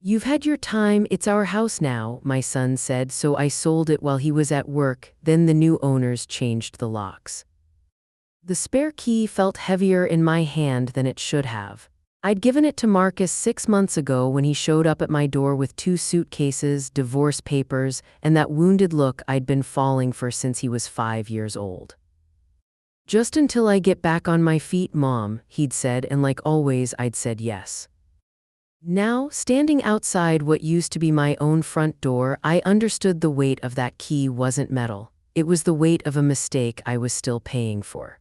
"You've had your time, it's our house now," my son said, so I sold it while he was at work, then the new owners changed the locks. The spare key felt heavier in my hand than it should have. I'd given it to Marcus 6 months ago when he showed up at my door with 2 suitcases, divorce papers, and that wounded look I'd been falling for since he was 5 years old. "Just until I get back on my feet, Mom," he'd said, and like always, I'd said yes. Now, standing outside what used to be my own front door, I understood the weight of that key wasn't metal. It was the weight of a mistake I was still paying for.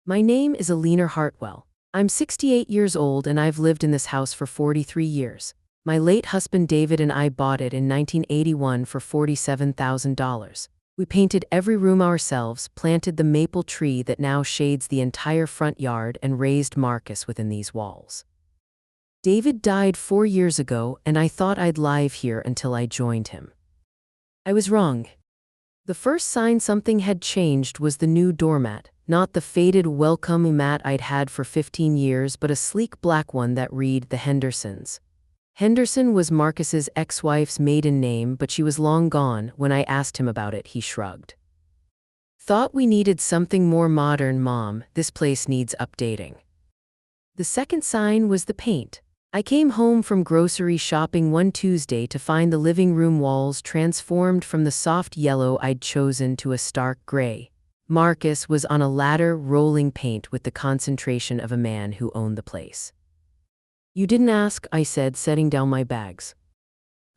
My name is Alina Hartwell. I'm 68 years old and I've lived in this house for 43 years. My late husband David and I bought it in 1981 for $47,000. We painted every room ourselves, planted the maple tree that now shades the entire front yard, and raised Marcus within these walls. David died 4 years ago, and I thought I'd live here until I joined him. I was wrong. The first sign something had changed was the new doormat, not the faded welcome mat I'd had for 15 years, but a sleek black one that read the Hendersons. Henderson was Marcus's ex-wife's maiden name, but she was long gone. When I asked him about it, he shrugged. "Thought we needed something more modern, Mom. This place needs updating." The second sign was the paint. I came home from grocery shopping one Tuesday to find the living room walls transformed from the soft yellow I'd chosen to a stark gray. Marcus was on a ladder rolling paint with the concentration of a man who owned the place. "You didn't ask," I said, setting down my bags.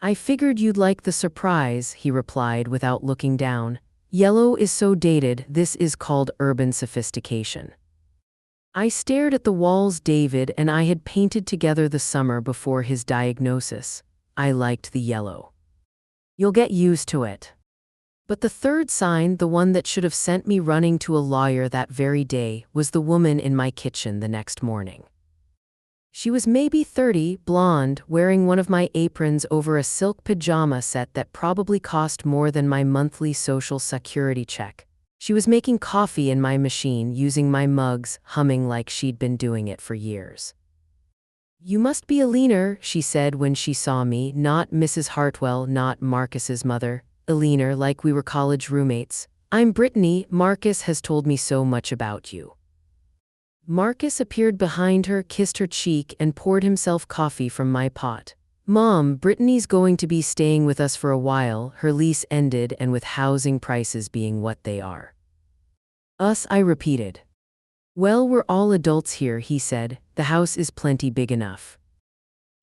"I figured you'd like the surprise," he replied without looking down. "Yellow is so dated, this is called urban sophistication." I stared at the walls David and I had painted together the summer before his diagnosis. I liked the yellow. "You'll get used to it." But the third sign, the one that should have sent me running to a lawyer that very day, was the woman in my kitchen the next morning. She was maybe 30, blonde, wearing one of my aprons over a silk pajama set that probably cost more than my monthly Social Security check. She was making coffee in my machine using my mugs, humming like she'd been doing it for years. "You must be Alina," she said when she saw me, not Mrs. Hartwell, not Marcus's mother. "Alina, like we were college roommates. I'm Brittany. Marcus has told me so much about you." Marcus appeared behind her, kissed her cheek, and poured himself coffee from my pot. "Mom, Brittany's going to be staying with us for a while. Her lease ended, and with housing prices being what they are." "Us," I repeated. "Well, we're all adults here," he said. "The house is plenty big enough."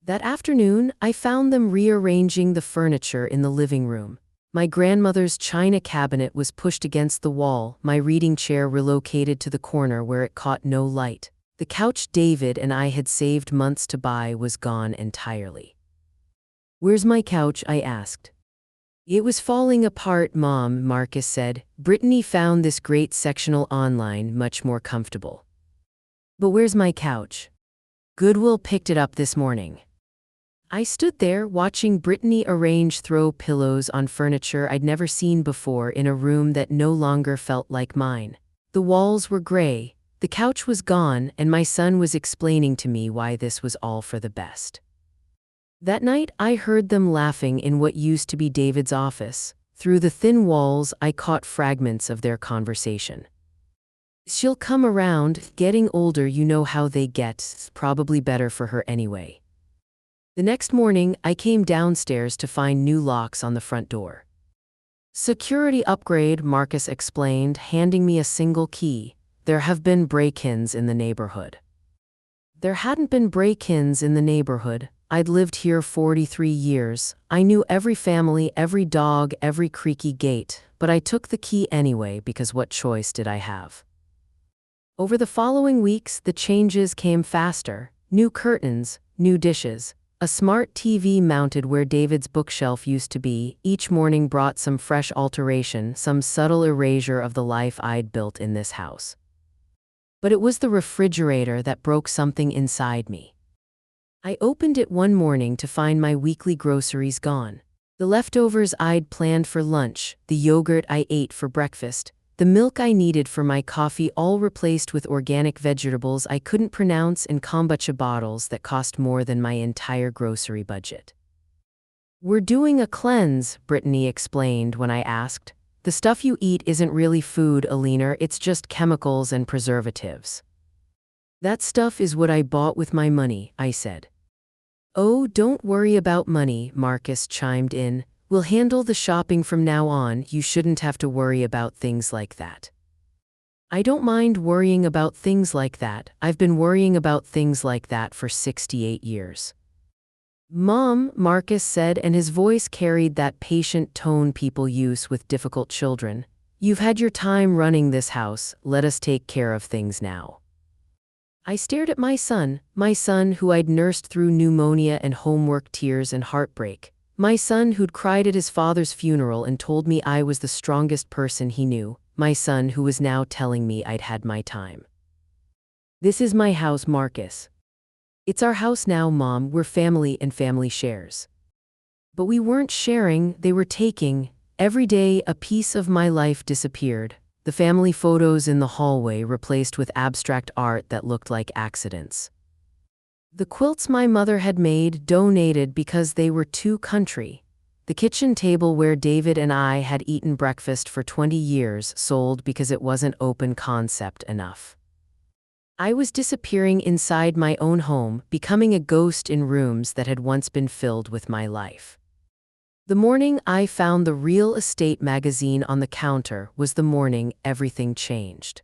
That afternoon, I found them rearranging the furniture in the living room. My grandmother's china cabinet was pushed against the wall, my reading chair relocated to the corner where it caught no light. The couch David and I had saved months to buy was gone entirely. "Where's my couch?" I asked. "It was falling apart, Mom," Marcus said. "Brittany found this great sectional online, much more comfortable." "But where's my couch?" "Goodwill picked it up this morning." I stood there watching Brittany arrange throw pillows on furniture I'd never seen before in a room that no longer felt like mine. The walls were gray, the couch was gone, and my son was explaining to me why this was all for the best. That night, I heard them laughing in what used to be David's office. Through the thin walls, I caught fragments of their conversation. "She'll come around, getting older, you know how they get, probably better for her anyway." The next morning, I came downstairs to find new locks on the front door. "Security upgrade," Marcus explained, handing me a single key. "There have been break-ins in the neighborhood." There hadn't been break-ins in the neighborhood. I'd lived here 43 years. I knew every family, every dog, every creaky gate, but I took the key anyway because what choice did I have? Over the following weeks, the changes came faster. New curtains, new dishes. A smart TV mounted where David's bookshelf used to be. Each morning brought some fresh alteration, some subtle erasure of the life I'd built in this house. But it was the refrigerator that broke something inside me. I opened it one morning to find my weekly groceries gone. The leftovers I'd planned for lunch, the yogurt I ate for breakfast, the milk I needed for my coffee all replaced with organic vegetables I couldn't pronounce in kombucha bottles that cost more than my entire grocery budget. "We're doing a cleanse," Brittany explained when I asked. "The stuff you eat isn't really food, Alina, it's just chemicals and preservatives." "That stuff is what I bought with my money," I said. "Oh, don't worry about money," Marcus chimed in. "We'll handle the shopping from now on, you shouldn't have to worry about things like that." "I don't mind worrying about things like that. I've been worrying about things like that for 68 years. "Mom," Marcus said, and his voice carried that patient tone people use with difficult children, "you've had your time running this house, let us take care of things now." I stared at my son who I'd nursed through pneumonia and homework tears and heartbreak, my son who'd cried at his father's funeral and told me I was the strongest person he knew, my son who was now telling me I'd had my time. "This is my house, Marcus. It's our house now, Mom, we're family and family shares." But we weren't sharing, they were taking. Every day, a piece of my life disappeared. The family photos in the hallway replaced with abstract art that looked like accidents. The quilts my mother had made, donated because they were too country. The kitchen table where David and I had eaten breakfast for 20 years sold because it wasn't open concept enough. I was disappearing inside my own home, becoming a ghost in rooms that had once been filled with my life. The morning I found the real estate magazine on the counter was the morning everything changed.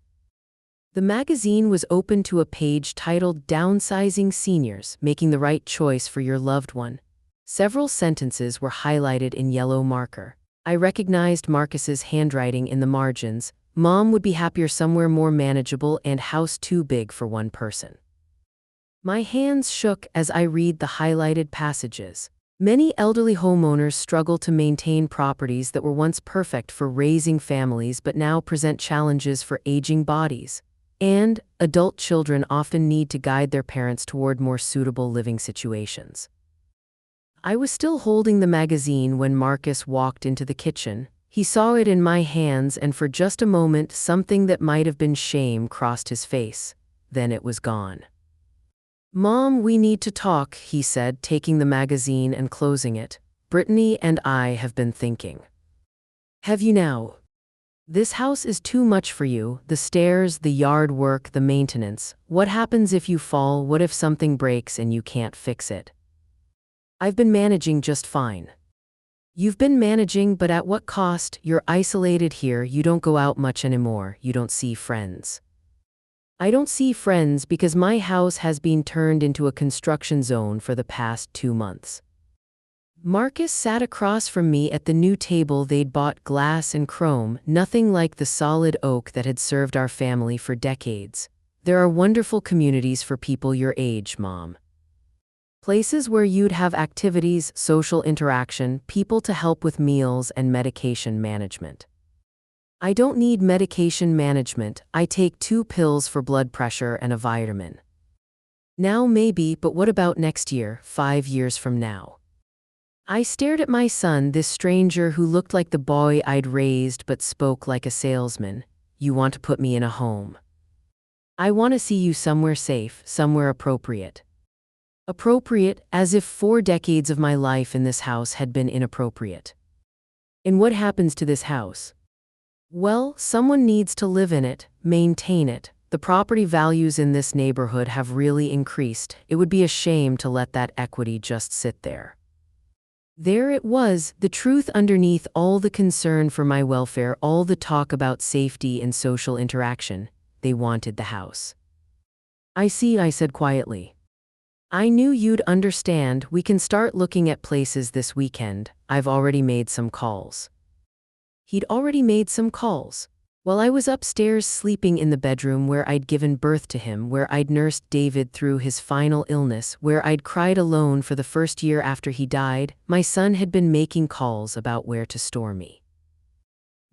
The magazine was open to a page titled "Downsizing Seniors, Making the Right Choice for Your Loved One." Several sentences were highlighted in yellow marker. I recognized Marcus's handwriting in the margins. "Mom would be happier somewhere more manageable and house too big for one person." My hands shook as I read the highlighted passages. Many elderly homeowners struggle to maintain properties that were once perfect for raising families but now present challenges for aging bodies. And adult children often need to guide their parents toward more suitable living situations. I was still holding the magazine when Marcus walked into the kitchen. He saw it in my hands, and for just a moment, something that might have been shame crossed his face. Then it was gone. "Mom, we need to talk," he said, taking the magazine and closing it. "Brittany and I have been thinking." "Have you now? This house is too much for you, the stairs, the yard work, the maintenance. What happens if you fall? What if something breaks and you can't fix it?" "I've been managing just fine." "You've been managing, but at what cost? You're isolated here, you don't go out much anymore, you don't see friends." "I don't see friends because my house has been turned into a construction zone for the past 2 months." Marcus sat across from me at the new table they'd bought, glass and chrome, nothing like the solid oak that had served our family for decades. "There are wonderful communities for people your age, Mom. Places where you'd have activities, social interaction, people to help with meals and medication management." "I don't need medication management, I take 2 pills for blood pressure and a vitamin." "Now maybe, but what about next year, 5 years from now?" I stared at my son, this stranger who looked like the boy I'd raised but spoke like a salesman. "You want to put me in a home. I want to see you somewhere safe, somewhere appropriate." Appropriate, as if 4 decades of my life in this house had been inappropriate. "And what happens to this house?" "Well, someone needs to live in it, maintain it. The property values in this neighborhood have really increased. It would be a shame to let that equity just sit there." There it was, the truth underneath all the concern for my welfare, all the talk about safety and social interaction. They wanted the house. "I see," I said quietly. "I knew you'd understand. We can start looking at places this weekend. I've already made some calls." He'd already made some calls. While I was upstairs sleeping in the bedroom where I'd given birth to him, where I'd nursed David through his final illness, where I'd cried alone for the first year after he died, my son had been making calls about where to store me.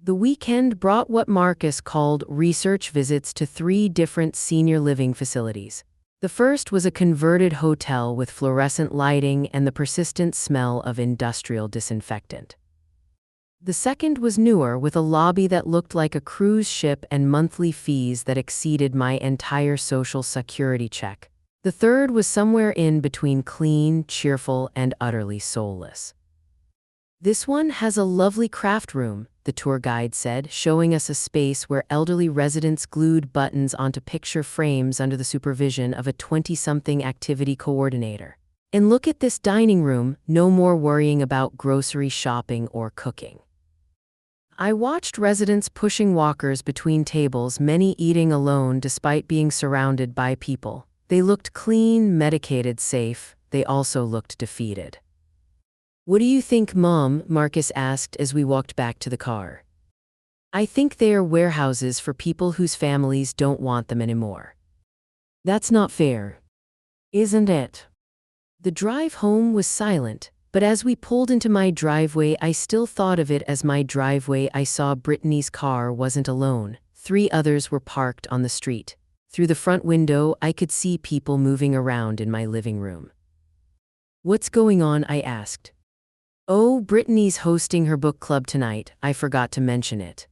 The weekend brought what Marcus called research visits to 3 different senior living facilities. The first was a converted hotel with fluorescent lighting and the persistent smell of industrial disinfectant. The second was newer, with a lobby that looked like a cruise ship and monthly fees that exceeded my entire social security check. The third was somewhere in between, clean, cheerful, and utterly soulless. "This one has a lovely craft room," the tour guide said, showing us a space where elderly residents glued buttons onto picture frames under the supervision of a 20-something activity coordinator. "And look at this dining room, no more worrying about grocery shopping or cooking." I watched residents pushing walkers between tables, many eating alone despite being surrounded by people. They looked clean, medicated, safe. They also looked defeated. "What do you think, Mom?" Marcus asked as we walked back to the car. "I think they are warehouses for people whose families don't want them anymore." "That's not fair, isn't it?" The drive home was silent, but as we pulled into my driveway, I still thought of it as my driveway. I saw Brittany's car wasn't alone. 3 others were parked on the street. Through the front window, I could see people moving around in my living room. "What's going on?" I asked. "Oh, Brittany's hosting her book club tonight. I forgot to mention it."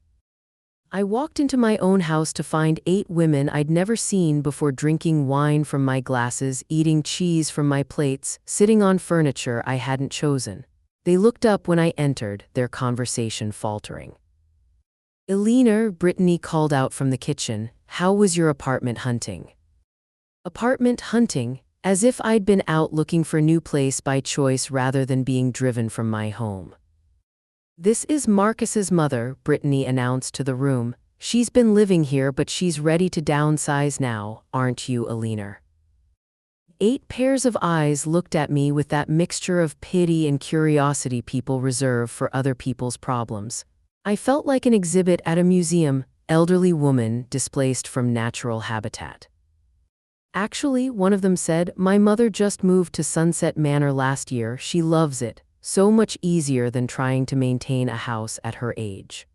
I walked into my own house to find 8 women I'd never seen before, drinking wine from my glasses, eating cheese from my plates, sitting on furniture I hadn't chosen. They looked up when I entered, their conversation faltering. "Eleanor," Brittany called out from the kitchen, "how was your apartment hunting?" Apartment hunting? As if I'd been out looking for a new place by choice rather than being driven from my home. "This is Marcus's mother," Brittany announced to the room. "She's been living here, but she's ready to downsize now, aren't you, Eleanor?" 8 pairs of eyes looked at me with that mixture of pity and curiosity people reserve for other people's problems. I felt like an exhibit at a museum, elderly woman displaced from natural habitat. "Actually," one of them said, "my mother just moved to Sunset Manor last year. She loves it. So much easier than trying to maintain a house at her age."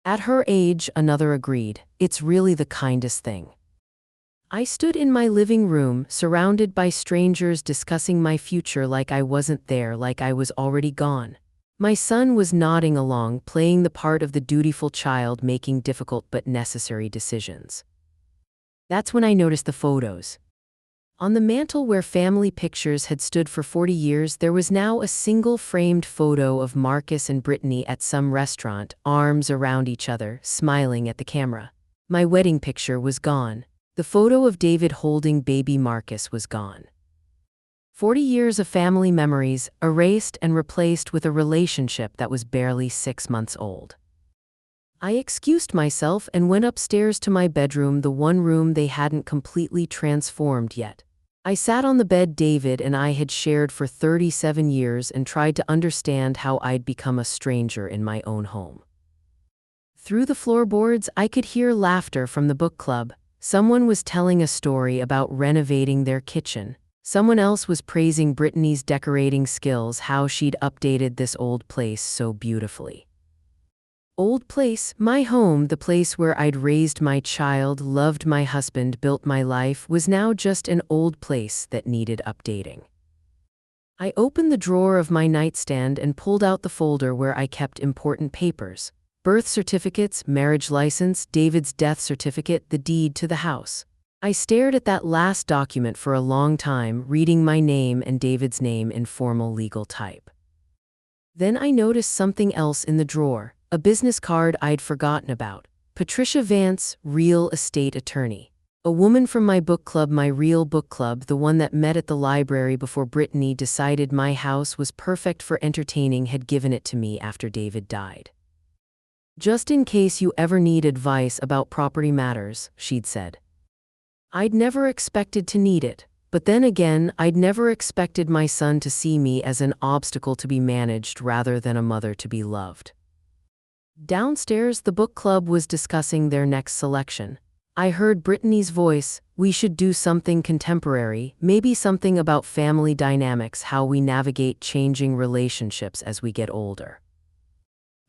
"At her age," another agreed, "it's really the kindest thing." I stood in my living room, surrounded by strangers discussing my future like I wasn't there, like I was already gone. My son was nodding along, playing the part of the dutiful child making difficult but necessary decisions. That's when I noticed the photos. On the mantel where family pictures had stood for 40 years, there was now a single framed photo of Marcus and Brittany at some restaurant, arms around each other, smiling at the camera. My wedding picture was gone. The photo of David holding baby Marcus was gone. 40 years of family memories, erased and replaced with a relationship that was barely 6 months old. I excused myself and went upstairs to my bedroom, the one room they hadn't completely transformed yet. I sat on the bed David and I had shared for 37 years and tried to understand how I'd become a stranger in my own home. Through the floorboards, I could hear laughter from the book club. Someone was telling a story about renovating their kitchen. Someone else was praising Brittany's decorating skills, how she'd updated this old place so beautifully. Old place, my home, the place where I'd raised my child, loved my husband, built my life, was now just an old place that needed updating. I opened the drawer of my nightstand and pulled out the folder where I kept important papers: birth certificates, marriage license, David's death certificate, the deed to the house. I stared at that last document for a long time, reading my name and David's name in formal legal type. Then I noticed something else in the drawer. A business card I'd forgotten about. Patricia Vance, real estate attorney. A woman from my book club, my real book club, the one that met at the library before Brittany decided my house was perfect for entertaining, had given it to me after David died. "Just in case you ever need advice about property matters," she'd said. I'd never expected to need it, but then again, I'd never expected my son to see me as an obstacle to be managed rather than a mother to be loved. Downstairs, the book club was discussing their next selection. I heard Brittany's voice. "We should do something contemporary, maybe something about family dynamics, how we navigate changing relationships as we get older."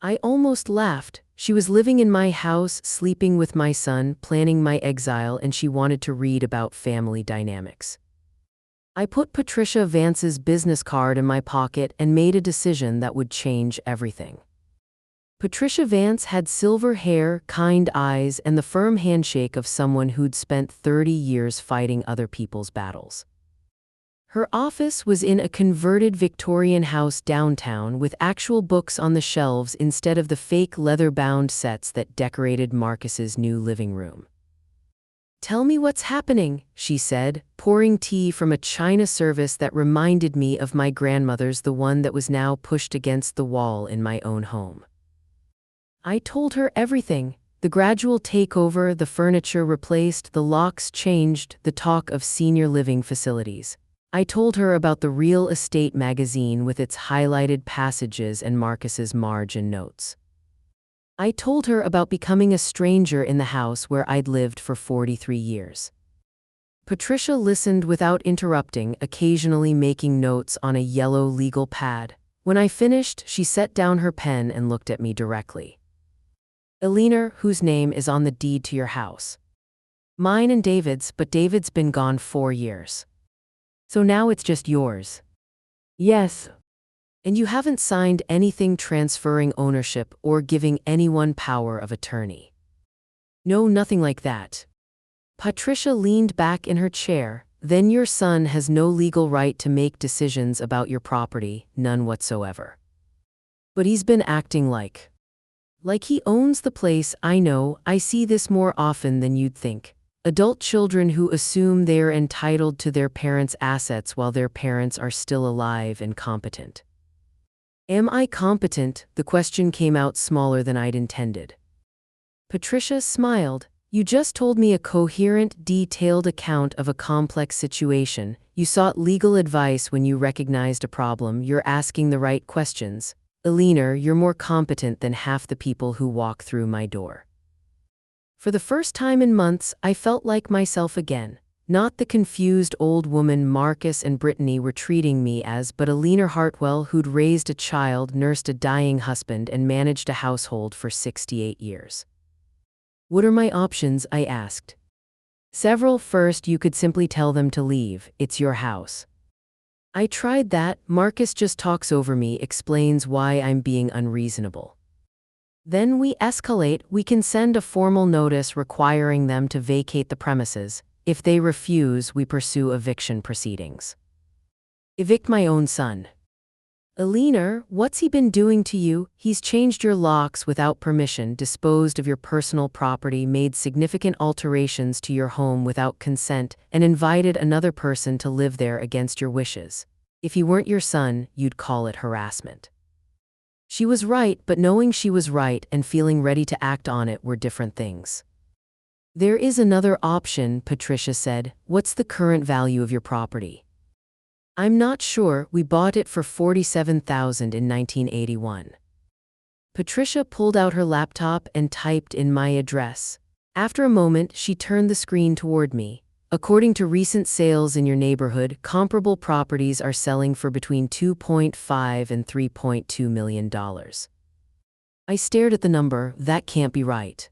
I almost laughed. She was living in my house, sleeping with my son, planning my exile, and she wanted to read about family dynamics. I put Patricia Vance's business card in my pocket and made a decision that would change everything. Patricia Vance had silver hair, kind eyes, and the firm handshake of someone who'd spent 30 years fighting other people's battles. Her office was in a converted Victorian house downtown with actual books on the shelves instead of the fake leather-bound sets that decorated Marcus's new living room. "Tell me what's happening," she said, pouring tea from a china service that reminded me of my grandmother's, the one that was now pushed against the wall in my own home. I told her everything. The gradual takeover, the furniture replaced, the locks changed, the talk of senior living facilities. I told her about the real estate magazine with its highlighted passages and Marcus's margin notes. I told her about becoming a stranger in the house where I'd lived for 43 years. Patricia listened without interrupting, occasionally making notes on a yellow legal pad. When I finished, she set down her pen and looked at me directly. "Eleanor, whose name is on the deed to your house?" "Mine and David's, but David's been gone 4 years. So now it's just yours?" "Yes." "And you haven't signed anything transferring ownership or giving anyone power of attorney?" "No, nothing like that." Patricia leaned back in her chair. "Then your son has no legal right to make decisions about your property, none whatsoever." "But he's been acting like he owns the place." "I know, I see this more often than you'd think. Adult children who assume they're entitled to their parents' assets while their parents are still alive and competent." Am I competent? The question came out smaller than I'd intended. Patricia smiled. "You just told me a coherent, detailed account of a complex situation. You sought legal advice when you recognized a problem. You're asking the right questions. Eleanor, you're more competent than half the people who walk through my door." For the first time in months, I felt like myself again. Not the confused old woman Marcus and Brittany were treating me as, but Eleanor Hartwell, who'd raised a child, nursed a dying husband, and managed a household for 68 years. "What are my options?" I asked. "Several. First, you could simply tell them to leave. It's your house." I tried that. Marcus just talks over me, explains why I'm being unreasonable. Then we escalate. We can send a formal notice requiring them to vacate the premises. If they refuse, we pursue eviction proceedings. "Evict my own son?" "Eleanor, what's he been doing to you? He's changed your locks without permission, disposed of your personal property, made significant alterations to your home without consent, and invited another person to live there against your wishes. If he weren't your son, you'd call it harassment." She was right, but knowing she was right and feeling ready to act on it were different things. "There is another option," Patricia said. "What's the current value of your property?" "I'm not sure. We bought it for $47,000 in 1981. Patricia pulled out her laptop and typed in my address. After a moment, she turned the screen toward me. "According to recent sales in your neighborhood, comparable properties are selling for between $2.5 and $3.2 million. I stared at the number. That can't be right.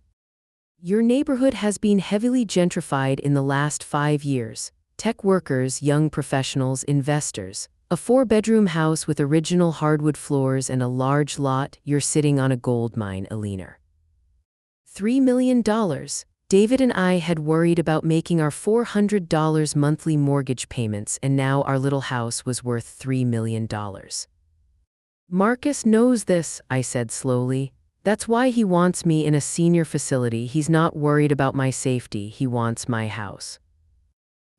"Your neighborhood has been heavily gentrified in the last 5 years. Tech workers, young professionals, investors. A 4-bedroom house with original hardwood floors and a large lot. You're sitting on a gold mine, Eleanor." $3 million. David and I had worried about making our $400 monthly mortgage payments, and now our little house was worth $3 million. "Marcus knows this," I said slowly. "That's why he wants me in a senior facility. He's not worried about my safety. He wants my house."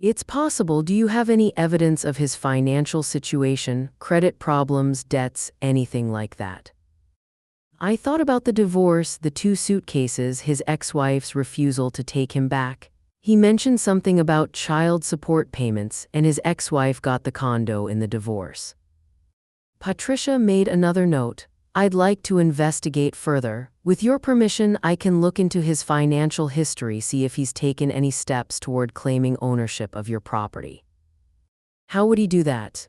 "It's possible. Do you have any evidence of his financial situation, credit problems, debts, anything like that?" I thought about the divorce, the 2 suitcases, his ex-wife's refusal to take him back. He mentioned something about child support payments, and his ex-wife got the condo in the divorce. Patricia made another note. "I'd like to investigate further. With your permission, I can look into his financial history, see if he's taken any steps toward claiming ownership of your property." "How would he do that?"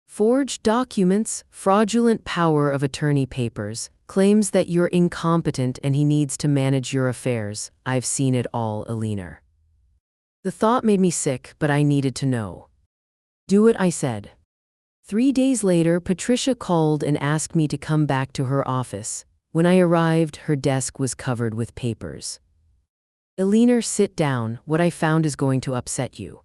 "Forged documents, fraudulent power of attorney papers, claims that you're incompetent and he needs to manage your affairs. I've seen it all, Eleanor." The thought made me sick, but I needed to know. "Do it," I said. 3 days later, Patricia called and asked me to come back to her office. When I arrived, her desk was covered with papers. "Eleanor, sit down. What I found is going to upset you."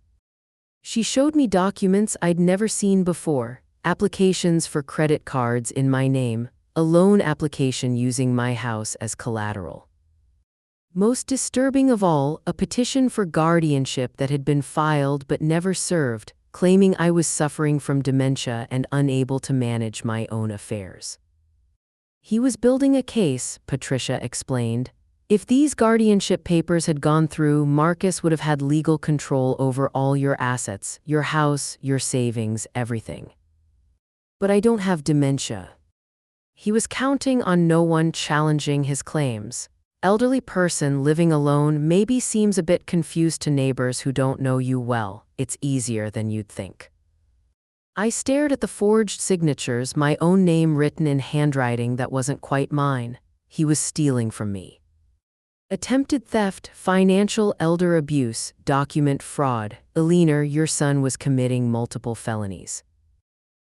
She showed me documents I'd never seen before, applications for credit cards in my name, a loan application using my house as collateral. Most disturbing of all, a petition for guardianship that had been filed but never served, claiming I was suffering from dementia and unable to manage my own affairs. "He was building a case," Patricia explained. "If these guardianship papers had gone through, Marcus would have had legal control over all your assets, your house, your savings, everything." "But I don't have dementia." He was counting on no one challenging his claims. "Elderly person living alone maybe seems a bit confused to neighbors who don't know you well. It's easier than you'd think." I stared at the forged signatures, my own name written in handwriting that wasn't quite mine. He was stealing from me. Attempted theft, financial elder abuse, document fraud. "Eleanor, your son was committing multiple felonies."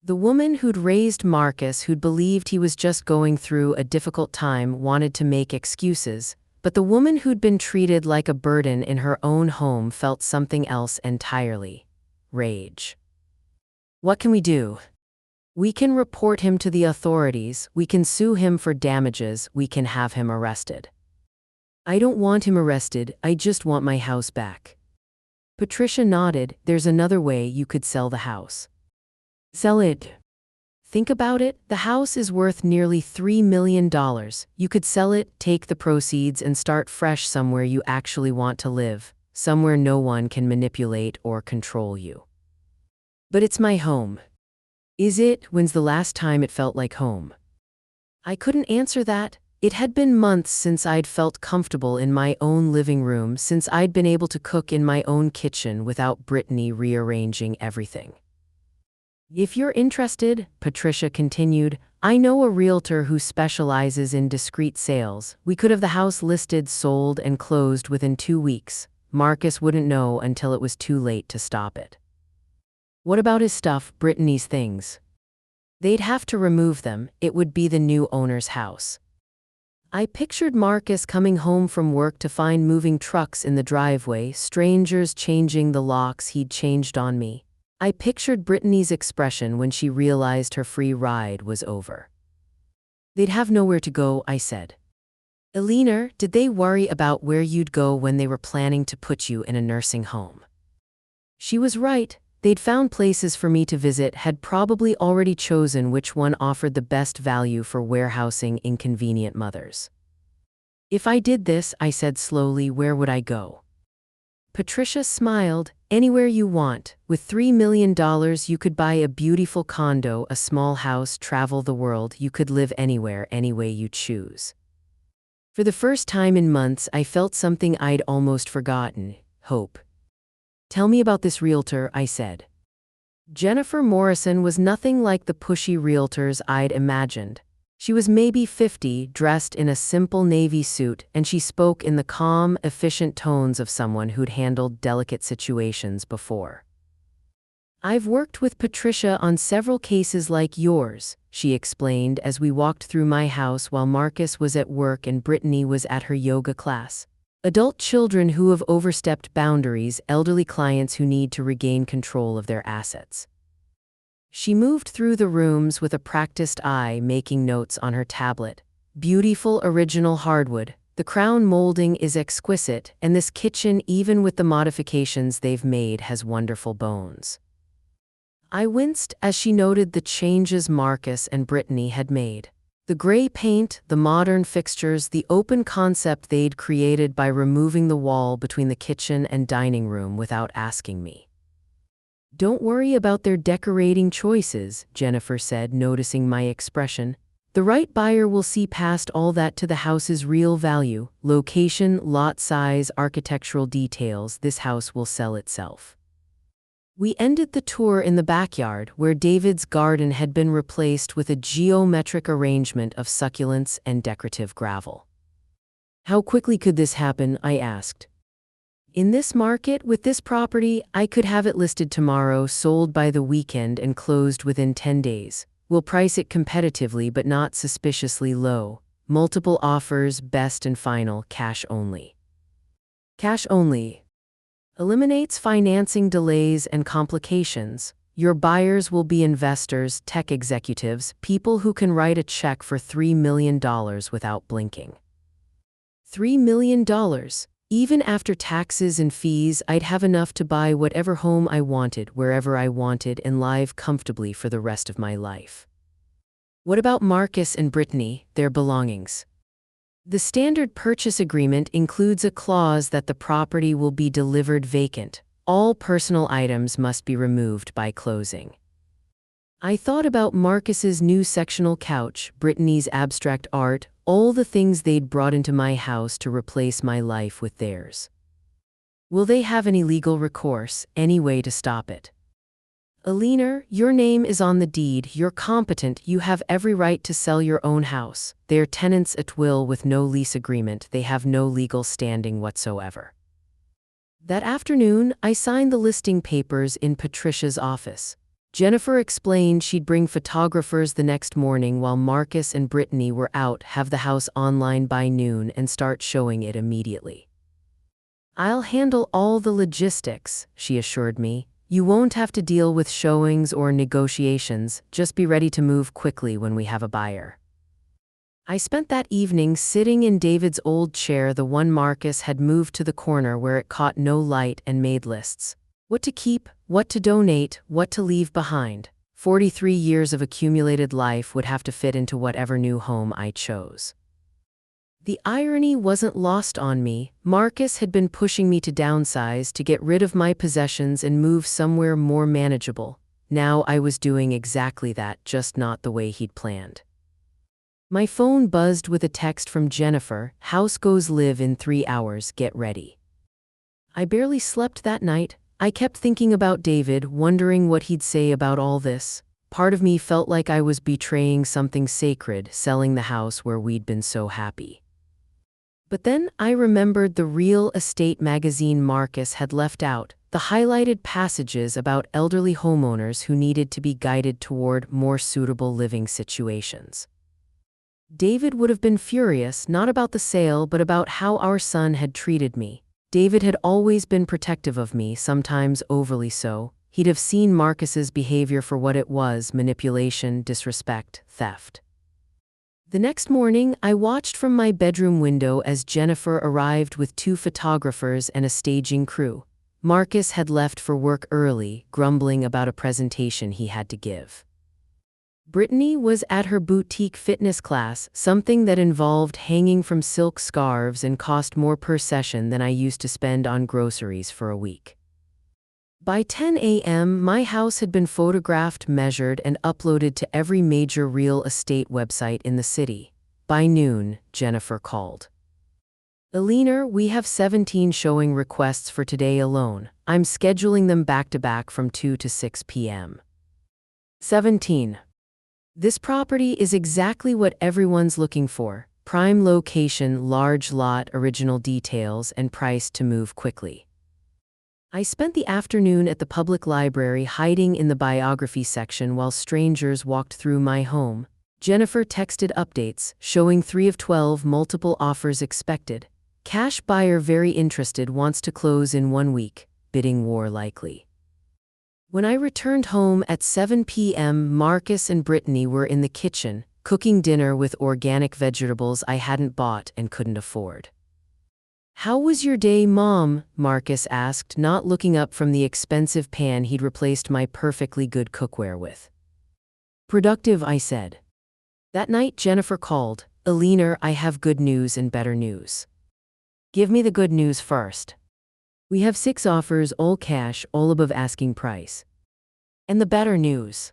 The woman who'd raised Marcus, who'd believed he was just going through a difficult time, wanted to make excuses, but the woman who'd been treated like a burden in her own home felt something else entirely: rage. "What can we do?" "We can report him to the authorities, we can sue him for damages, we can have him arrested." "I don't want him arrested, I just want my house back." Patricia nodded. "There's another way. You could sell the house." "Sell it?" "Think about it. The house is worth nearly $3 million. You could sell it, take the proceeds, and start fresh somewhere you actually want to live, somewhere no one can manipulate or control you." "But it's my home." "Is it? When's the last time it felt like home?" I couldn't answer that. It had been months since I'd felt comfortable in my own living room, since I'd been able to cook in my own kitchen without Brittany rearranging everything. "If you're interested," Patricia continued, "I know a realtor who specializes in discreet sales. We could have the house listed, sold, and closed within 2 weeks. Marcus wouldn't know until it was too late to stop it." "What about his stuff, Brittany's things?" "They'd have to remove them. It would be the new owner's house." I pictured Marcus coming home from work to find moving trucks in the driveway, strangers changing the locks he'd changed on me. I pictured Brittany's expression when she realized her free ride was over. "They'd have nowhere to go," I said. "Eleanor, did they worry about where you'd go when they were planning to put you in a nursing home?" She was right. They'd found places for me to visit, had probably already chosen which one offered the best value for warehousing inconvenient mothers. "If I did this," I said slowly, "where would I go?" Patricia smiled. "Anywhere you want. With $3 million you could buy a beautiful condo, a small house, travel the world. You could live anywhere, any way you choose." For the first time in months, I felt something I'd almost forgotten: hope. "Tell me about this realtor," I said. Jennifer Morrison was nothing like the pushy realtors I'd imagined. She was maybe 50, dressed in a simple navy suit, and she spoke in the calm, efficient tones of someone who'd handled delicate situations before. "I've worked with Patricia on several cases like yours," she explained as we walked through my house while Marcus was at work and Brittany was at her yoga class. "Adult children who have overstepped boundaries, elderly clients who need to regain control of their assets." She moved through the rooms with a practiced eye, making notes on her tablet. "Beautiful original hardwood. The crown molding is exquisite, and this kitchen, even with the modifications they've made, has wonderful bones." I winced as she noted the changes Marcus and Brittany had made. The gray paint, the modern fixtures, the open concept they'd created by removing the wall between the kitchen and dining room without asking me. "Don't worry about their decorating choices," Jennifer said, noticing my expression. "The right buyer will see past all that to the house's real value: location, lot size, architectural details. This house will sell itself." We ended the tour in the backyard, where David's garden had been replaced with a geometric arrangement of succulents and decorative gravel. "How quickly could this happen?" I asked. "In this market, with this property, I could have it listed tomorrow, sold by the weekend, and closed within 10 days. We'll price it competitively but not suspiciously low. multiple offers, best and final, cash only. Cash only eliminates financing delays and complications. Your buyers will be investors, tech executives, people who can write a check for $3 million without blinking. $3 million. Even after taxes and fees, I'd have enough to buy whatever home I wanted, wherever I wanted, and live comfortably for the rest of my life. What about Marcus and Brittany, their belongings? The standard purchase agreement includes a clause that the property will be delivered vacant. All personal items must be removed by closing. I thought about Marcus's new sectional couch, Brittany's abstract art, all the things they'd brought into my house to replace my life with theirs. Will they have any legal recourse, any way to stop it? Alina, your name is on the deed, you're competent, you have every right to sell your own house. They're tenants at will with no lease agreement, they have no legal standing whatsoever. That afternoon, I signed the listing papers in Patricia's office. Jennifer explained she'd bring photographers the next morning while Marcus and Brittany were out, have the house online by noon, and start showing it immediately. I'll handle all the logistics, she assured me. You won't have to deal with showings or negotiations, just be ready to move quickly when we have a buyer. I spent that evening sitting in David's old chair, the one Marcus had moved to the corner where it caught no light, and made lists. What to keep, what to donate, what to leave behind. 43 years of accumulated life would have to fit into whatever new home I chose. The irony wasn't lost on me. Marcus had been pushing me to downsize, to get rid of my possessions and move somewhere more manageable. Now I was doing exactly that, just not the way he'd planned. My phone buzzed with a text from Jennifer. House goes live in 3 hours, get ready. I barely slept that night. I kept thinking about David, wondering what he'd say about all this. Part of me felt like I was betraying something sacred, selling the house where we'd been so happy. But then I remembered the real estate magazine Marcus had left out, the highlighted passages about elderly homeowners who needed to be guided toward more suitable living situations. David would have been furious, not about the sale but about how our son had treated me. David had always been protective of me, sometimes overly so. He'd have seen Marcus's behavior for what it was: manipulation, disrespect, theft. The next morning, I watched from my bedroom window as Jennifer arrived with 2 photographers and a staging crew. Marcus had left for work early, grumbling about a presentation he had to give. Brittany was at her boutique fitness class, something that involved hanging from silk scarves and cost more per session than I used to spend on groceries for a week. By 10 a.m., my house had been photographed, measured, and uploaded to every major real estate website in the city. By noon, Jennifer called. Alina, we have 17 showing requests for today alone. I'm scheduling them back-to-back from 2 to 6 p.m. 17. This property is exactly what everyone's looking for. Prime location, large lot, original details, and priced to move quickly. I spent the afternoon at the public library hiding in the biography section while strangers walked through my home. Jennifer texted updates, showing 3 of 12, multiple offers expected. Cash buyer very interested, wants to close in 1 week. Bidding war likely. When I returned home at 7 p.m., Marcus and Brittany were in the kitchen, cooking dinner with organic vegetables I hadn't bought and couldn't afford. How was your day, Mom? Marcus asked, not looking up from the expensive pan he'd replaced my perfectly good cookware with. Productive, I said. That night, Jennifer called. Alina, I have good news and better news. Give me the good news first. We have 6 offers, all cash, all above asking price. And the better news.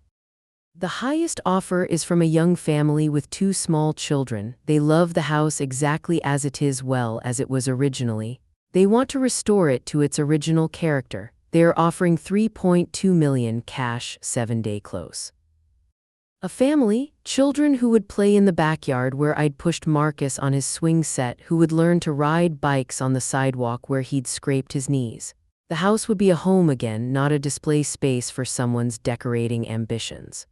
The highest offer is from a young family with 2 small children. They love the house exactly as it is, well as it was originally. They want to restore it to its original character. They are offering $3.2 million cash, 7-day close. A family, children who would play in the backyard where I'd pushed Marcus on his swing set, who would learn to ride bikes on the sidewalk where he'd scraped his knees. The house would be a home again, not a display space for someone's decorating ambitions.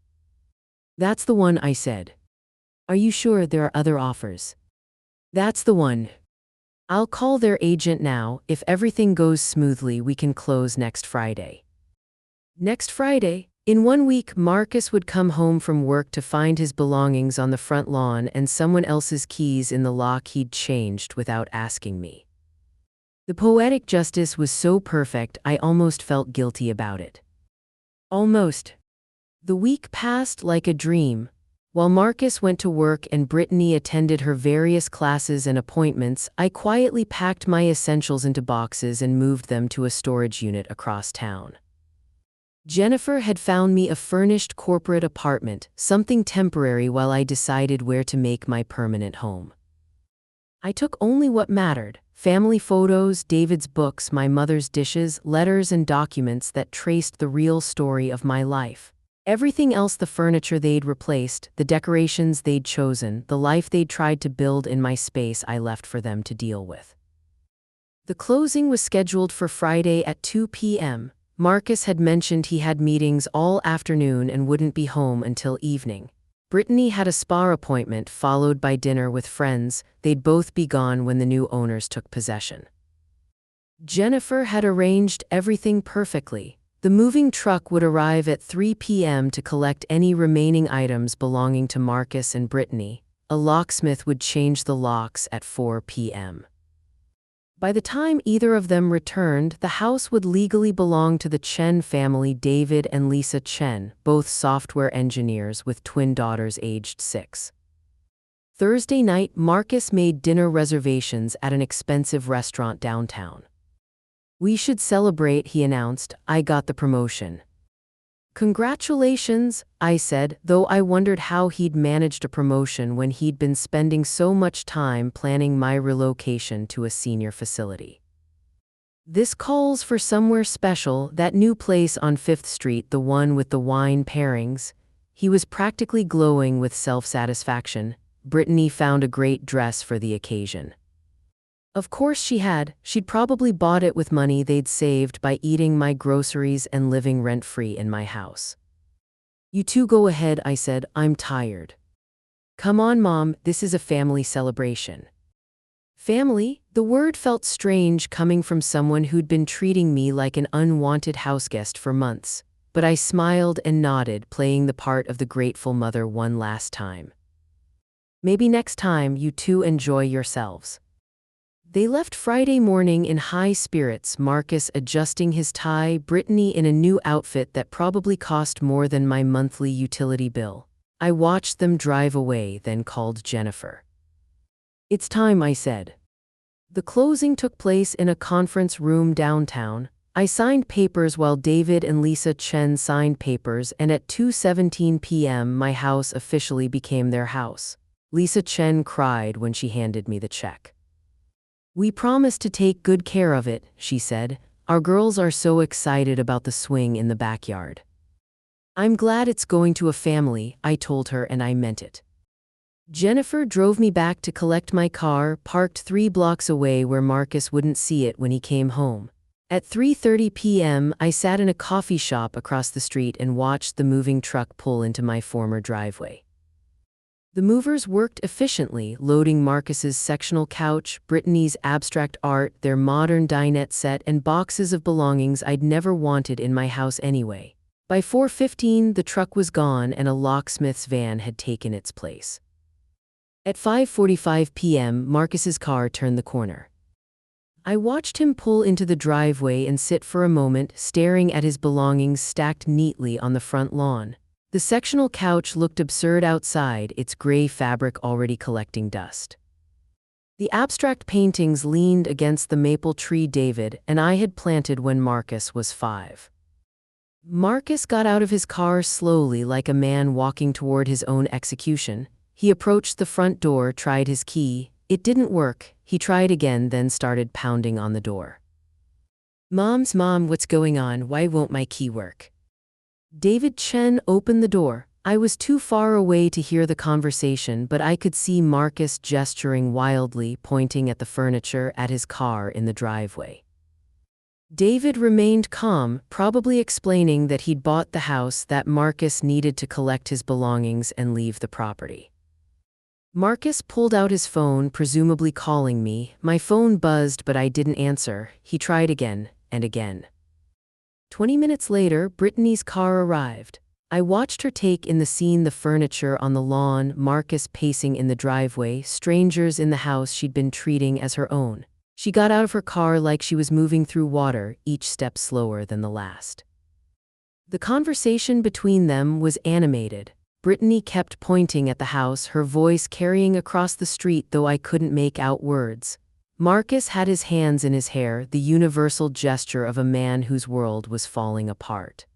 That's the one, I said. Are you sure there are other offers? That's the one. I'll call their agent now. If everything goes smoothly, we can close next Friday. Next Friday? In 1 week, Marcus would come home from work to find his belongings on the front lawn and someone else's keys in the lock he'd changed without asking me. The poetic justice was so perfect, I almost felt guilty about it. Almost. The week passed like a dream. While Marcus went to work and Brittany attended her various classes and appointments, I quietly packed my essentials into boxes and moved them to a storage unit across town. Jennifer had found me a furnished corporate apartment, something temporary while I decided where to make my permanent home. I took only what mattered: family photos, David's books, my mother's dishes, letters and documents that traced the real story of my life. Everything else, the furniture they'd replaced, the decorations they'd chosen, the life they'd tried to build in my space, I left for them to deal with. The closing was scheduled for Friday at 2 p.m. Marcus had mentioned he had meetings all afternoon and wouldn't be home until evening. Brittany had a spa appointment followed by dinner with friends. They'd both be gone when the new owners took possession. Jennifer had arranged everything perfectly. The moving truck would arrive at 3 p.m. to collect any remaining items belonging to Marcus and Brittany. A locksmith would change the locks at 4 p.m. By the time either of them returned, the house would legally belong to the Chen family, David and Lisa Chen, both software engineers with twin daughters aged 6. Thursday night, Marcus made dinner reservations at an expensive restaurant downtown. "We should celebrate," he announced. "I got the promotion." "Congratulations," I said, though I wondered how he'd managed a promotion when he'd been spending so much time planning my relocation to a senior facility. "This calls for somewhere special, that new place on 5th Street, the one with the wine pairings." He was practically glowing with self-satisfaction. Brittany found a great dress for the occasion. Of course she had. She'd probably bought it with money they'd saved by eating my groceries and living rent-free in my house. "You two go ahead," I said. "I'm tired." "Come on, Mom, this is a family celebration." Family? The word felt strange coming from someone who'd been treating me like an unwanted houseguest for months, but I smiled and nodded, playing the part of the grateful mother one last time. "Maybe next time you two enjoy yourselves." They left Friday morning in high spirits, Marcus adjusting his tie, Brittany in a new outfit that probably cost more than my monthly utility bill. I watched them drive away, then called Jennifer. "It's time," I said. The closing took place in a conference room downtown. I signed papers while David and Lisa Chen signed papers, and at 2:17 p.m. my house officially became their house. Lisa Chen cried when she handed me the check. "We promised to take good care of it," she said. "Our girls are so excited about the swing in the backyard." "I'm glad it's going to a family," I told her, and I meant it. Jennifer drove me back to collect my car, parked 3 blocks away where Marcus wouldn't see it when he came home. At 3:30 p.m., I sat in a coffee shop across the street and watched the moving truck pull into my former driveway. The movers worked efficiently, loading Marcus's sectional couch, Brittany's abstract art, their modern dinette set, and boxes of belongings I'd never wanted in my house anyway. By 4:15, the truck was gone and a locksmith's van had taken its place. At 5:45 p.m., Marcus's car turned the corner. I watched him pull into the driveway and sit for a moment, staring at his belongings stacked neatly on the front lawn. The sectional couch looked absurd outside, its gray fabric already collecting dust. The abstract paintings leaned against the maple tree David and I had planted when Marcus was 5. Marcus got out of his car slowly, like a man walking toward his own execution. He approached the front door, tried his key. It didn't work. He tried again, then started pounding on the door. Mom, what's going on? Why won't my key work?" David Chen opened the door. I was too far away to hear the conversation, but I could see Marcus gesturing wildly, pointing at the furniture, at his car in the driveway. David remained calm, probably explaining that he'd bought the house, that Marcus needed to collect his belongings and leave the property. Marcus pulled out his phone, presumably calling me. My phone buzzed, but I didn't answer. He tried again and again. 20 minutes later, Brittany's car arrived. I watched her take in the scene, the furniture on the lawn, Marcus pacing in the driveway, strangers in the house she'd been treating as her own. She got out of her car like she was moving through water, each step slower than the last. The conversation between them was animated. Brittany kept pointing at the house, her voice carrying across the street, though I couldn't make out words. Marcus had his hands in his hair, the universal gesture of a man whose world was falling apart.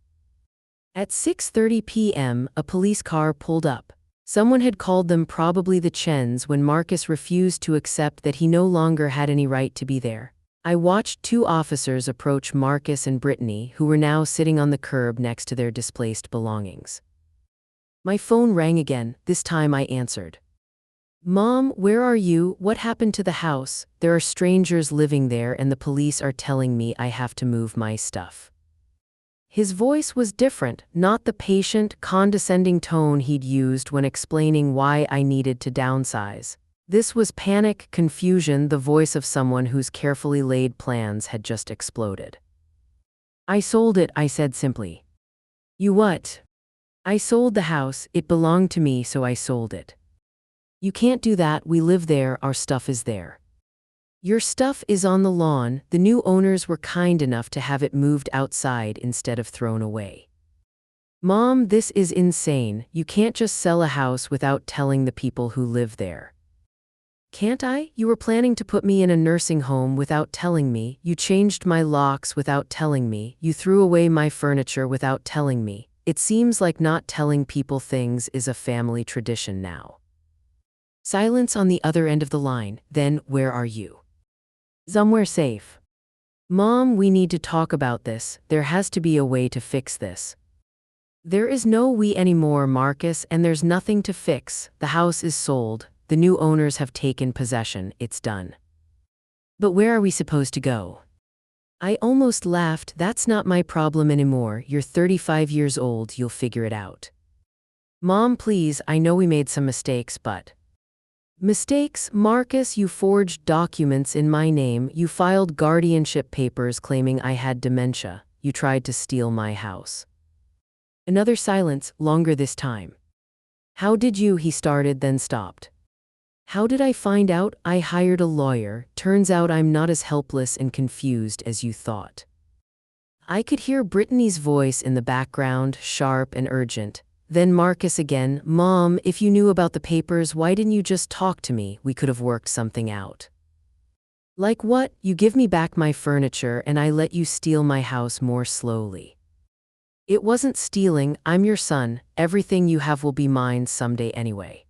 At 6:30 p.m., a police car pulled up. Someone had called them, probably the Chens, when Marcus refused to accept that he no longer had any right to be there. I watched two officers approach Marcus and Brittany, who were now sitting on the curb next to their displaced belongings. My phone rang again. This time I answered. "Mom, where are you? What happened to the house? There are strangers living there and the police are telling me I have to move my stuff." His voice was different, not the patient, condescending tone he'd used when explaining why I needed to downsize. This was panic, confusion, the voice of someone whose carefully laid plans had just exploded. "I sold it," I said simply. "You what?" "I sold the house. It belonged to me, so I sold it." "You can't do that. We live there. Our stuff is there." "Your stuff is on the lawn. The new owners were kind enough to have it moved outside instead of thrown away." "Mom, this is insane. You can't just sell a house without telling the people who live there." "Can't I? You were planning to put me in a nursing home without telling me. You changed my locks without telling me. You threw away my furniture without telling me. It seems like not telling people things is a family tradition now." Silence on the other end of the line. Then, "Where are you?" "Somewhere safe." "Mom, we need to talk about this. There has to be a way to fix this." "There is no we anymore, Marcus, and there's nothing to fix. The house is sold. The new owners have taken possession. It's done." "But where are we supposed to go?" I almost laughed. "That's not my problem anymore. You're 35 years old. You'll figure it out." "Mom, please, I know we made some mistakes, but..." "Mistakes? Marcus, you forged documents in my name. You filed guardianship papers claiming I had dementia. You tried to steal my house." Another silence, longer this time. "How did you?" he started, then stopped. "How did I find out? I hired a lawyer. Turns out I'm not as helpless and confused as you thought." I could hear Brittany's voice in the background, sharp and urgent. Then Marcus again. "Mom, if you knew about the papers, why didn't you just talk to me? We could have worked something out." "Like what?" "You give me back my furniture and I let you steal my house more slowly." "It wasn't stealing. I'm your son. Everything you have will be mine someday anyway."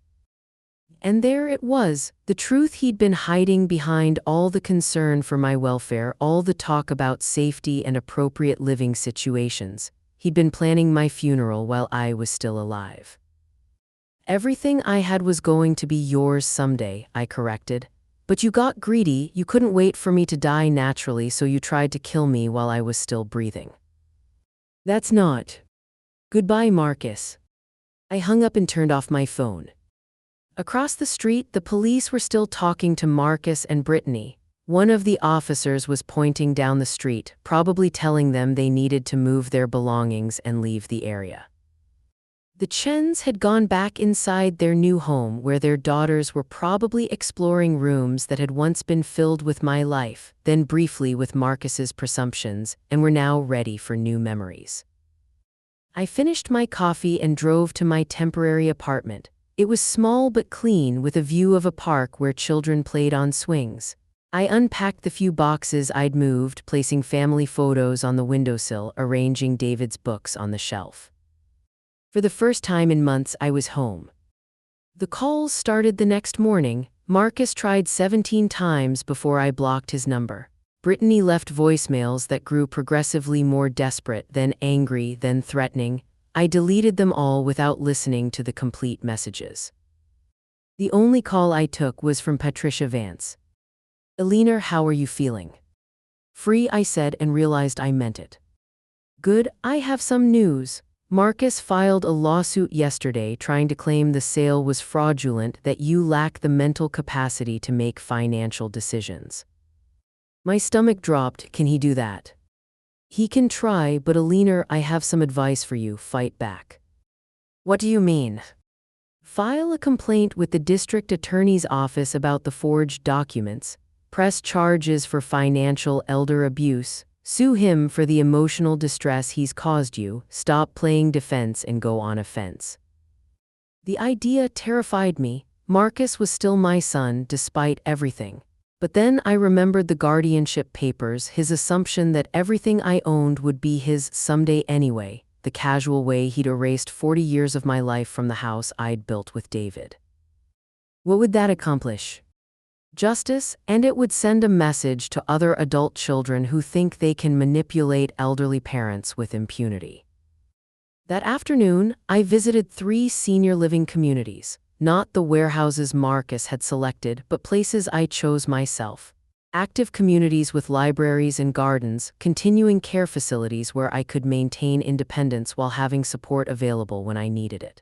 And there it was, the truth he'd been hiding behind all the concern for my welfare, all the talk about safety and appropriate living situations. He'd been planning my funeral while I was still alive. "Everything I had was going to be yours someday," I corrected. "But you got greedy. You couldn't wait for me to die naturally, so you tried to kill me while I was still breathing." "That's not..." "Goodbye, Marcus." I hung up and turned off my phone. Across the street, the police were still talking to Marcus and Brittany. One of the officers was pointing down the street, probably telling them they needed to move their belongings and leave the area. The Chens had gone back inside their new home, where their daughters were probably exploring rooms that had once been filled with my life, then briefly with Marcus's presumptions, and were now ready for new memories. I finished my coffee and drove to my temporary apartment. It was small but clean, with a view of a park where children played on swings. I unpacked the few boxes I'd moved, placing family photos on the windowsill, arranging David's books on the shelf. For the first time in months, I was home. The calls started the next morning. Marcus tried 17 times before I blocked his number. Brittany left voicemails that grew progressively more desperate, then angry, then threatening. I deleted them all without listening to the complete messages. The only call I took was from Patricia Vance. "Eleanor, how are you feeling?" "Free," I said, and realized I meant it. "Good, I have some news." Marcus filed a lawsuit yesterday trying to claim the sale was fraudulent, that you lack the mental capacity to make financial decisions. My stomach dropped. Can he do that? He can try, but Alina, I have some advice for you. Fight back. What do you mean? File a complaint with the district attorney's office about the forged documents, press charges for financial elder abuse, sue him for the emotional distress he's caused you, stop playing defense and go on offense. The idea terrified me. Marcus was still my son despite everything. But then I remembered the guardianship papers, his assumption that everything I owned would be his someday anyway, the casual way he'd erased 40 years of my life from the house I'd built with David. What would that accomplish? Justice, and it would send a message to other adult children who think they can manipulate elderly parents with impunity. That afternoon, I visited 3 senior living communities. Not the warehouses Marcus had selected, but places I chose myself. Active communities with libraries and gardens, continuing care facilities where I could maintain independence while having support available when I needed it.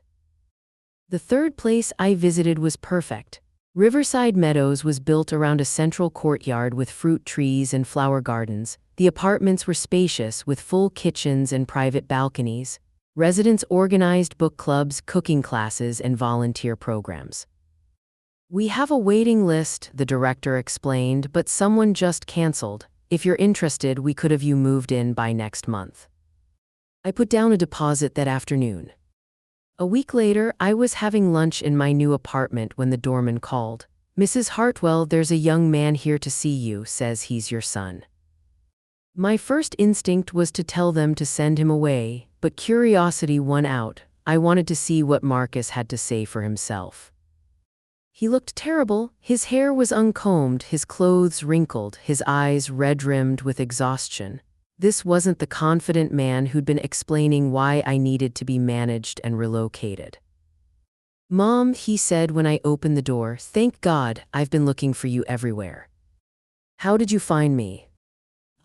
The third place I visited was perfect. Riverside Meadows was built around a central courtyard with fruit trees and flower gardens. The apartments were spacious with full kitchens and private balconies. Residents organized book clubs, cooking classes, and volunteer programs. We have a waiting list, the director explained, but someone just canceled. If you're interested, we could have you moved in by next month. I put down a deposit that afternoon. A week later, I was having lunch in my new apartment when the doorman called. Mrs. Hartwell, there's a young man here to see you, says he's your son. My first instinct was to tell them to send him away, but curiosity won out. I wanted to see what Marcus had to say for himself. He looked terrible. His hair was uncombed, his clothes wrinkled, his eyes red-rimmed with exhaustion. This wasn't the confident man who'd been explaining why I needed to be managed and relocated. Mom, he said when I opened the door, thank God, I've been looking for you everywhere. How did you find me?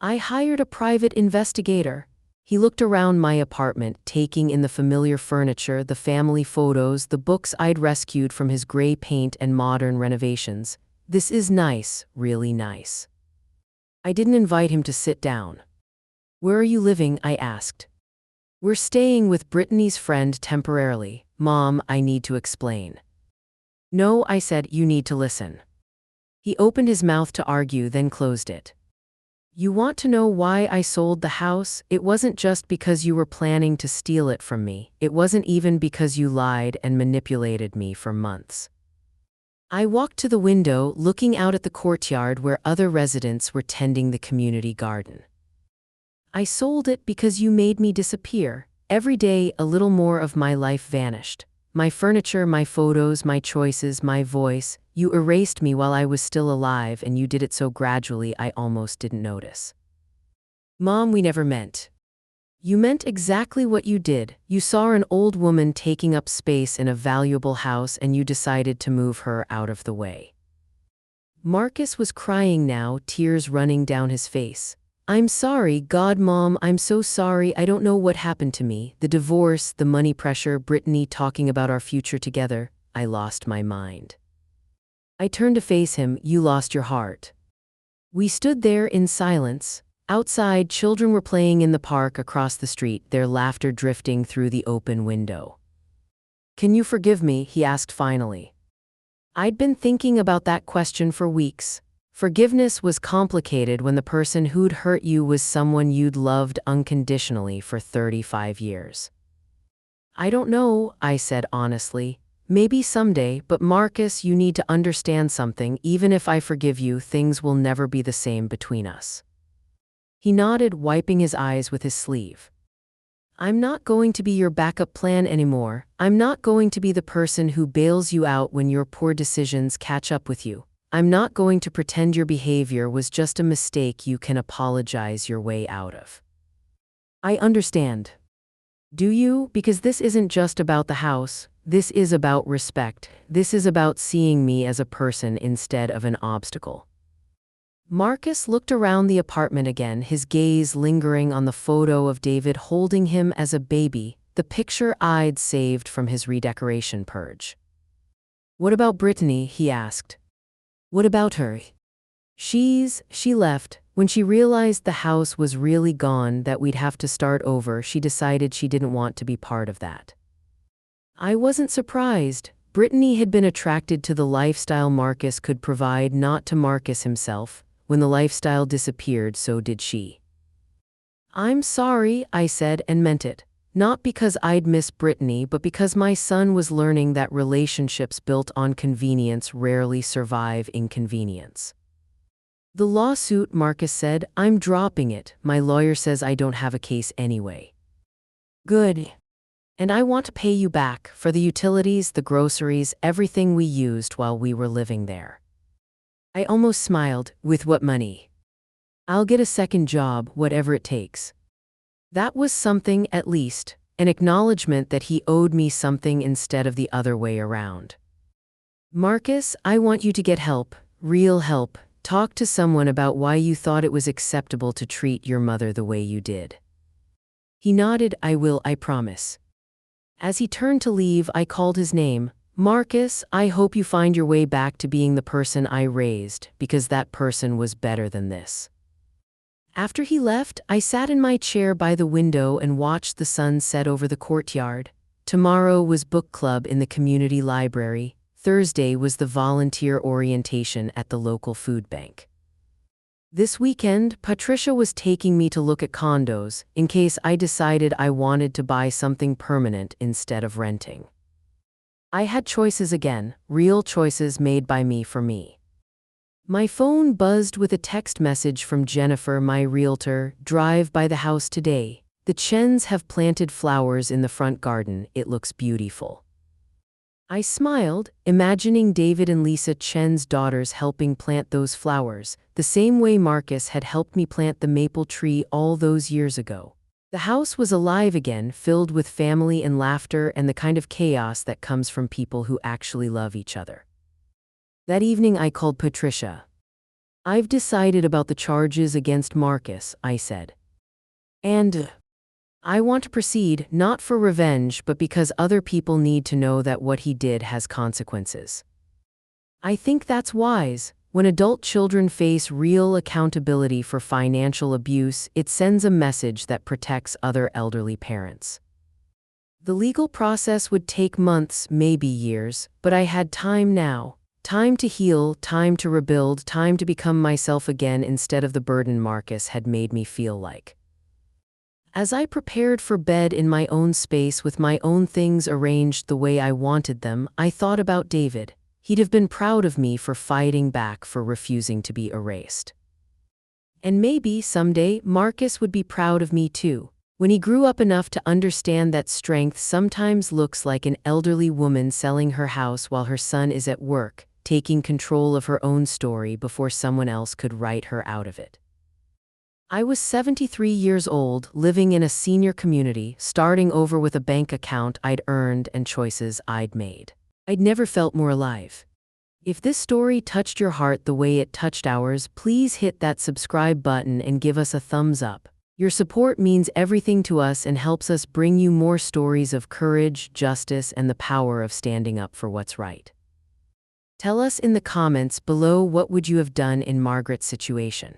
I hired a private investigator. He looked around my apartment, taking in the familiar furniture, the family photos, the books I'd rescued from his gray paint and modern renovations. This is nice, really nice. I didn't invite him to sit down. Where are you living? I asked. We're staying with Brittany's friend temporarily. Mom, I need to explain. No, I said, you need to listen. He opened his mouth to argue, then closed it. You want to know why I sold the house? It wasn't just because you were planning to steal it from me. It wasn't even because you lied and manipulated me for months. I walked to the window, looking out at the courtyard where other residents were tending the community garden. I sold it because you made me disappear. Every day, a little more of my life vanished. My furniture, my photos, my choices, my voice. You erased me while I was still alive, and you did it so gradually I almost didn't notice. Mom, we never meant. You meant exactly what you did. You saw an old woman taking up space in a valuable house and you decided to move her out of the way. Marcus was crying now, tears running down his face. I'm sorry, God, Mom, I'm so sorry. I don't know what happened to me. The divorce, the money pressure, Brittany talking about our future together. I lost my mind. I turned to face him. You lost your heart. We stood there in silence. Outside, children were playing in the park across the street, their laughter drifting through the open window. Can you forgive me? He asked finally. I'd been thinking about that question for weeks. Forgiveness was complicated when the person who'd hurt you was someone you'd loved unconditionally for 35 years. I don't know, I said honestly. Maybe someday, but Marcus, you need to understand something. Even if I forgive you, things will never be the same between us. He nodded, wiping his eyes with his sleeve. I'm not going to be your backup plan anymore. I'm not going to be the person who bails you out when your poor decisions catch up with you. I'm not going to pretend your behavior was just a mistake you can apologize your way out of. I understand. Do you? Because this isn't just about the house. This is about respect. This is about seeing me as a person instead of an obstacle. Marcus looked around the apartment again, his gaze lingering on the photo of David holding him as a baby, the the picture I'd saved from his redecoration purge. "What about Brittany?" he asked. "What about her?" She left. When she realized the house was really gone, that we'd have to start over, she decided she didn't want to be part of that. I wasn't surprised. Brittany had been attracted to the lifestyle Marcus could provide, not to Marcus himself. When the lifestyle disappeared, so did she. "I'm sorry," I said, and meant it. Not because I'd miss Brittany, but because my son was learning that relationships built on convenience rarely survive inconvenience. "The lawsuit," Marcus said, "I'm dropping it. My lawyer says I don't have a case anyway." "Good. And I want to pay you back for the utilities, the groceries, everything we used while we were living there." I almost smiled. "With what money?" "I'll get a second job, whatever it takes." That was something, at least, an acknowledgement that he owed me something instead of the other way around. "Marcus, I want you to get help, real help. Talk to someone about why you thought it was acceptable to treat your mother the way you did." He nodded. "I will, I promise." As he turned to leave, I called his name. "Marcus, I hope you find your way back to being the person I raised, because that person was better than this." After he left, I sat in my chair by the window and watched the sun set over the courtyard. Tomorrow was book club in the community library. Thursday was the volunteer orientation at the local food bank. This weekend, Patricia was taking me to look at condos, in case I decided I wanted to buy something permanent instead of renting. I had choices again, real choices made by me for me. My phone buzzed with a text message from Jennifer, my realtor. "Drive by the house today. The Chens have planted flowers in the front garden. It looks beautiful." I smiled, imagining David and Lisa Chen's daughters helping plant those flowers, the same way Marcus had helped me plant the maple tree all those years ago. The house was alive again, filled with family and laughter and the kind of chaos that comes from people who actually love each other. That evening I called Patricia. "I've decided about the charges against Marcus," I said. "And I want to proceed, not for revenge, but because other people need to know that what he did has consequences. I think that's wise. When adult children face real accountability for financial abuse, it sends a message that protects other elderly parents." The legal process would take months, maybe years, but I had time now. Time to heal, time to rebuild, time to become myself again instead of the burden Marcus had made me feel like. As I prepared for bed in my own space with my own things arranged the way I wanted them, I thought about David. He'd have been proud of me for fighting back, for refusing to be erased. And maybe someday Marcus would be proud of me too, when he grew up enough to understand that strength sometimes looks like an elderly woman selling her house while her son is at work, taking control of her own story before someone else could write her out of it. I was 73 years old, living in a senior community, starting over with a bank account I'd earned and choices I'd made. I'd never felt more alive. If this story touched your heart the way it touched ours, please hit that subscribe button and give us a thumbs up. Your support means everything to us and helps us bring you more stories of courage, justice, and the power of standing up for what's right. Tell us in the comments below, what would you have done in Margaret's situation?